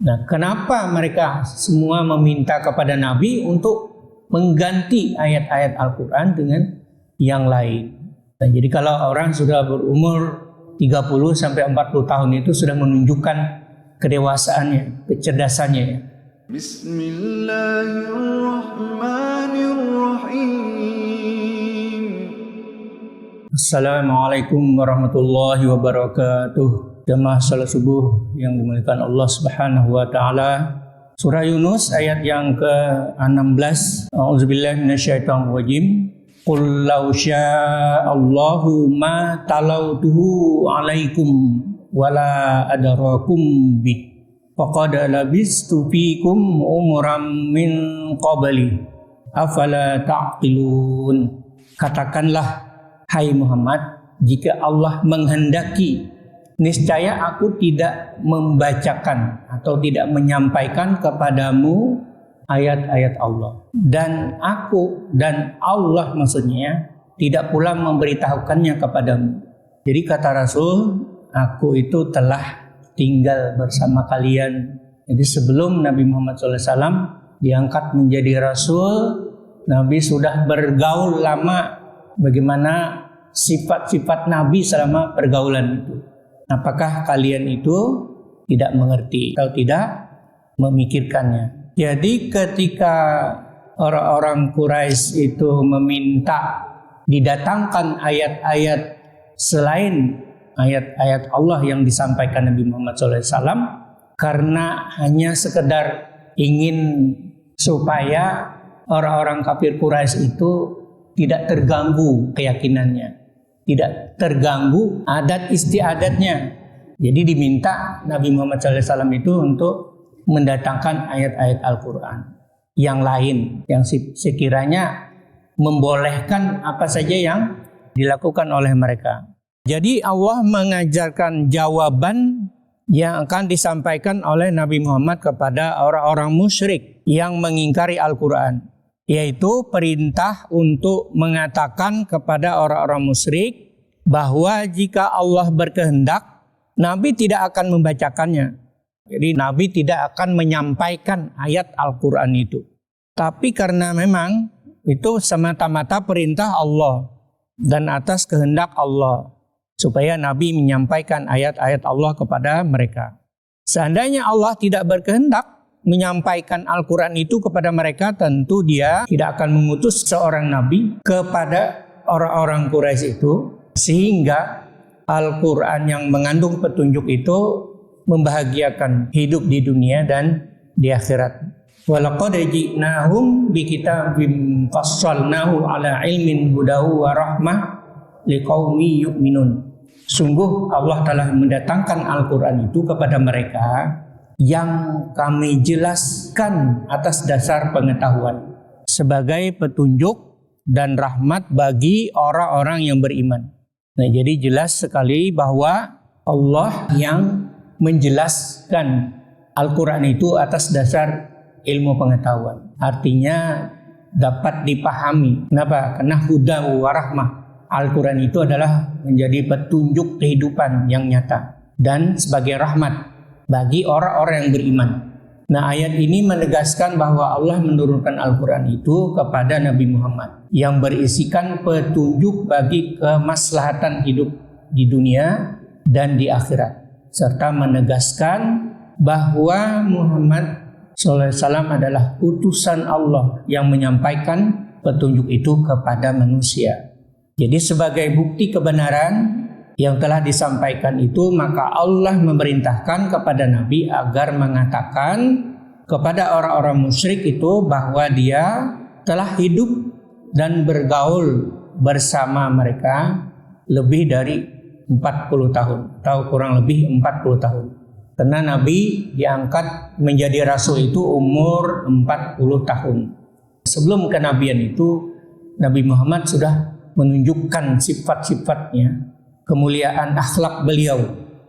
Nah, kenapa mereka semua meminta kepada Nabi untuk mengganti ayat-ayat Al-Quran dengan yang lain? Nah, jadi kalau orang sudah berumur 30 sampai 40 tahun itu sudah menunjukkan kedewasaannya, kecerdasannya ya. Bismillahirrahmanirrahim. Assalamualaikum warahmatullahi wabarakatuh. Jamaah salat subuh yang dimuliakan Allah Subhanahu wa taala. Surah Yunus ayat yang ke-16. A'udzubillahi minasyaitonir rajim. Qul law sya'allahu ma talautuhu 'alaikum wala adrakum bi. Faqad labistu fikum umran min qabli. Afala ta'qilun. Katakanlah, hai Muhammad, jika Allah menghendaki, niscaya aku tidak membacakan atau tidak menyampaikan kepadamu ayat-ayat Allah. Dan aku dan Allah maksudnya tidak pula memberitahukannya kepadamu. Jadi kata Rasul, aku itu telah tinggal bersama kalian. Jadi sebelum Nabi Muhammad SAW diangkat menjadi Rasul, Nabi sudah bergaul lama bagaimana sifat-sifat Nabi selama pergaulan itu. Apakah kalian itu tidak mengerti atau tidak memikirkannya? Jadi ketika orang-orang Quraisy itu meminta didatangkan ayat-ayat selain ayat-ayat Allah yang disampaikan Nabi Muhammad SAW, karena hanya sekedar ingin supaya orang-orang kafir Quraisy itu tidak terganggu keyakinannya, tidak terganggu adat istiadatnya. Jadi diminta Nabi Muhammad SAW itu untuk mendatangkan ayat-ayat Al-Quran yang lain, yang sekiranya membolehkan apa saja yang dilakukan oleh mereka. Jadi Allah mengajarkan jawaban yang akan disampaikan oleh Nabi Muhammad kepada orang-orang musyrik yang mengingkari Al-Quran, yaitu perintah untuk mengatakan kepada orang-orang musyrik bahwa jika Allah berkehendak, Nabi tidak akan membacakannya. Jadi Nabi tidak akan menyampaikan ayat Al-Quran itu. Tapi karena memang itu semata-mata perintah Allah dan atas kehendak Allah, supaya Nabi menyampaikan ayat-ayat Allah kepada mereka. Seandainya Allah tidak berkehendak menyampaikan Al-Quran itu kepada mereka, tentu dia tidak akan mengutus seorang Nabi kepada orang-orang Quraisy itu, sehingga Al-Quran yang mengandung petunjuk itu membahagiakan hidup di dunia dan di akhirat. Walaqad ji'nahum bikitabim fassalnahu ala ilmin hudahu wa rahmah liqaumi yu'minun. Sungguh Allah telah mendatangkan Al-Quran itu kepada mereka yang kami jelaskan atas dasar pengetahuan sebagai petunjuk dan rahmat bagi orang-orang yang beriman. Nah, jadi jelas sekali bahwa Allah yang menjelaskan Al-Quran itu atas dasar ilmu pengetahuan. Artinya dapat dipahami. Kenapa? Karena huda wa rahmah. Al-Quran itu adalah menjadi petunjuk kehidupan yang nyata dan sebagai rahmat bagi orang-orang yang beriman. Nah, ayat ini menegaskan bahwa Allah menurunkan Al-Quran itu kepada Nabi Muhammad yang berisikan petunjuk bagi kemaslahatan hidup di dunia dan di akhirat, serta menegaskan bahwa Muhammad SAW adalah utusan Allah yang menyampaikan petunjuk itu kepada manusia. Jadi sebagai bukti kebenaran yang telah disampaikan itu, maka Allah memerintahkan kepada Nabi agar mengatakan kepada orang-orang musyrik itu bahwa dia telah hidup dan bergaul bersama mereka lebih dari 40 tahun atau kurang lebih 40 tahun. Karena Nabi diangkat menjadi Rasul itu umur 40 tahun. Sebelum kenabian itu, Nabi Muhammad sudah menunjukkan sifat-sifatnya, kemuliaan akhlak beliau,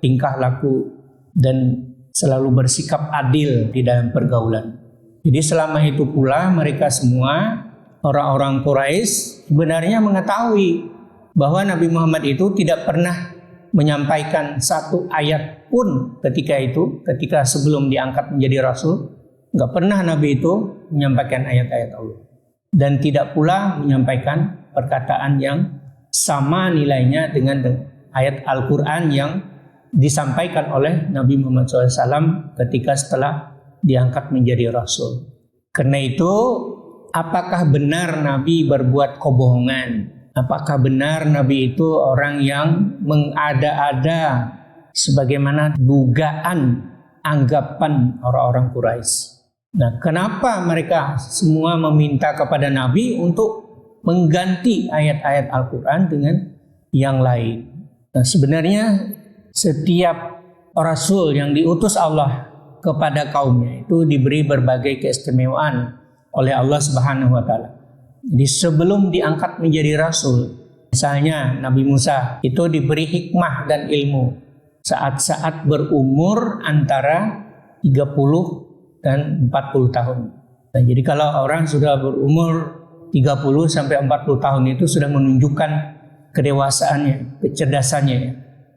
tingkah laku, dan selalu bersikap adil di dalam pergaulan. Jadi selama itu pula mereka semua, orang-orang Quraisy sebenarnya mengetahui bahwa Nabi Muhammad itu tidak pernah menyampaikan satu ayat pun ketika sebelum diangkat menjadi rasul. Nggak pernah Nabi itu menyampaikan ayat-ayat Allah. Dan tidak pula menyampaikan perkataan yang sama nilainya dengan ayat Al-Quran yang disampaikan oleh Nabi Muhammad SAW ketika setelah diangkat menjadi rasul. Karena itu, apakah benar Nabi berbuat kebohongan? Apakah benar Nabi itu orang yang mengada-ada sebagaimana dugaan anggapan orang-orang Quraisy? Nah, kenapa mereka semua meminta kepada Nabi untuk mengganti ayat-ayat Al-Quran dengan yang lain? Nah, sebenarnya setiap rasul yang diutus Allah kepada kaumnya itu diberi berbagai keistimewaan oleh Allah Subhanahu wa taala. Jadi sebelum diangkat menjadi rasul, misalnya Nabi Musa itu diberi hikmah dan ilmu saat-saat berumur antara 30 dan 40 tahun. Nah, jadi kalau orang sudah berumur 30 sampai 40 tahun itu sudah menunjukkan kedewasaannya, kecerdasannya,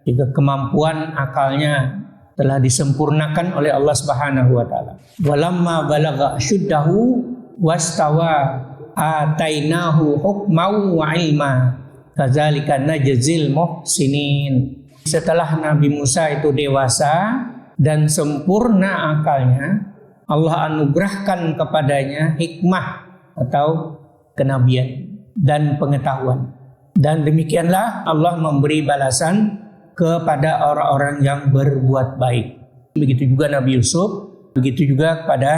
juga kemampuan akalnya telah disempurnakan oleh Allah Subhanahu wa taala. Walamma balagha asyuddahu wastawa atainahu hukman wa ilma kadzalika najzil muhsinin. Setelah Nabi Musa itu dewasa dan sempurna akalnya, Allah anugerahkan kepadanya hikmah atau kenabian dan pengetahuan. Dan demikianlah Allah memberi balasan kepada orang-orang yang berbuat baik. Begitu juga Nabi Yusuf, begitu juga kepada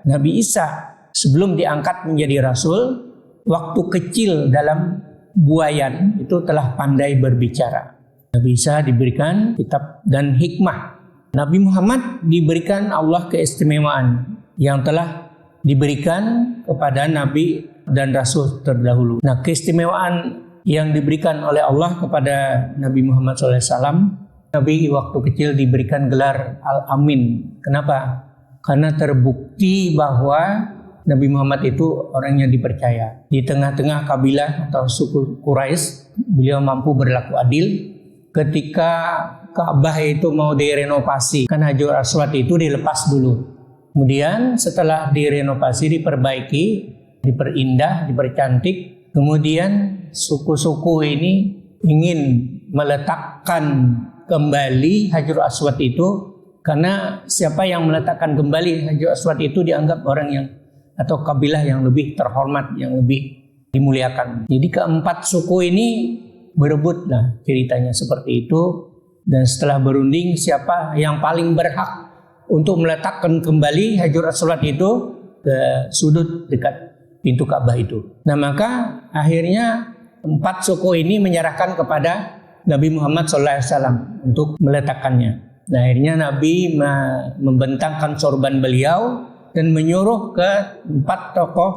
Nabi Isa. Sebelum diangkat menjadi rasul, waktu kecil dalam buayan itu telah pandai berbicara. Nabi Isa diberikan kitab dan hikmah. Nabi Muhammad diberikan Allah keistimewaan yang telah diberikan kepada Nabi dan Rasul terdahulu. Nah, keistimewaan yang diberikan oleh Allah kepada Nabi Muhammad SAW, Nabi waktu kecil diberikan gelar Al-Amin. Kenapa? Karena terbukti bahwa Nabi Muhammad itu orang yang dipercaya. Di tengah-tengah kabilah atau suku Quraisy, beliau mampu berlaku adil. Ketika Ka'bah itu mau direnovasi, kan Hajar Aswad itu dilepas dulu. Kemudian setelah direnovasi, diperbaiki, diperindah, dipercantik, kemudian suku-suku ini ingin meletakkan kembali Hajar Aswad itu, karena siapa yang meletakkan kembali Hajar Aswad itu dianggap orang yang atau kabilah yang lebih terhormat, yang lebih dimuliakan. Jadi keempat suku ini berebutlah ceritanya seperti itu. Dan setelah berunding siapa yang paling berhak untuk meletakkan kembali Hajar Aswad itu ke sudut dekat pintu Ka'bah itu. Nah, maka akhirnya empat suku ini menyerahkan kepada Nabi Muhammad SAW untuk meletakkannya. Nah, akhirnya Nabi membentangkan sorban beliau dan menyuruh ke empat tokoh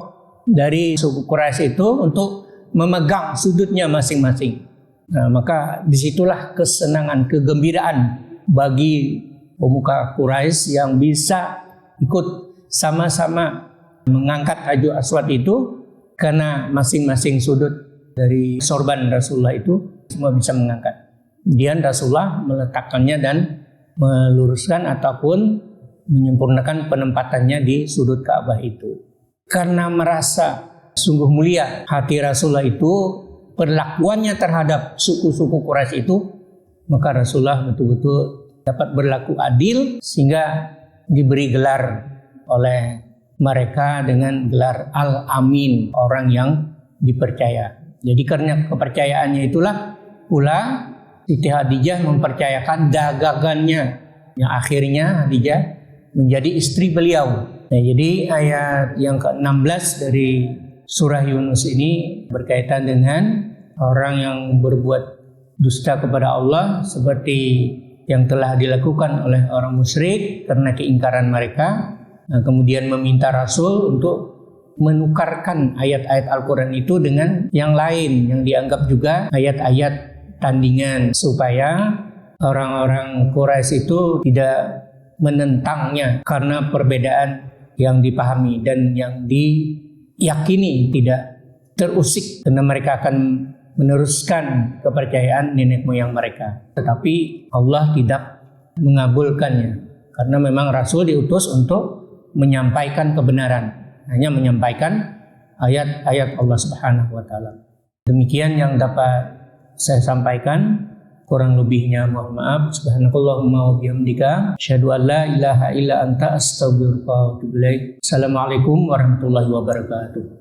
dari suku Quraisy itu untuk memegang sudutnya masing-masing. Nah, maka disitulah kesenangan, kegembiraan bagi pemuka Quraisy yang bisa ikut sama-sama mengangkat Hajar Aswad itu, karena masing-masing sudut dari sorban Rasulullah itu semua bisa mengangkat. Kemudian Rasulullah meletakkannya dan meluruskan ataupun menyempurnakan penempatannya di sudut Ka'bah itu. Karena merasa sungguh mulia hati Rasulullah itu, perlakuannya terhadap suku-suku Quraisy itu, maka Rasulullah betul-betul dapat berlaku adil sehingga diberi gelar oleh mereka dengan gelar Al-Amin, orang yang dipercaya. Jadi karena kepercayaannya itulah pula Siti Khadijah mempercayakan dagangannya, yang akhirnya Khadijah menjadi istri beliau. Nah, jadi ayat yang ke-16 dari surah Yunus ini berkaitan dengan orang yang berbuat dusta kepada Allah seperti yang telah dilakukan oleh orang musyrik karena keingkaran mereka. Nah, kemudian meminta Rasul untuk menukarkan ayat-ayat Al-Quran itu dengan yang lain yang dianggap juga ayat-ayat tandingan, supaya orang-orang Quraisy itu tidak menentangnya karena perbedaan yang dipahami dan yang diyakini tidak terusik, karena mereka akan meneruskan kepercayaan nenek moyang mereka. Tetapi Allah tidak mengabulkannya karena memang Rasul diutus untuk menyampaikan kebenaran, hanya menyampaikan ayat-ayat Allah Subhanahu wa taala. Demikian yang dapat saya sampaikan, kurang lebihnya mohon maaf. Subhanakallahumma wa bihamdika asyhadu an la ilaha illa anta astaghfiruka wa atubu ilaik. Assalamualaikum warahmatullahi wabarakatuh.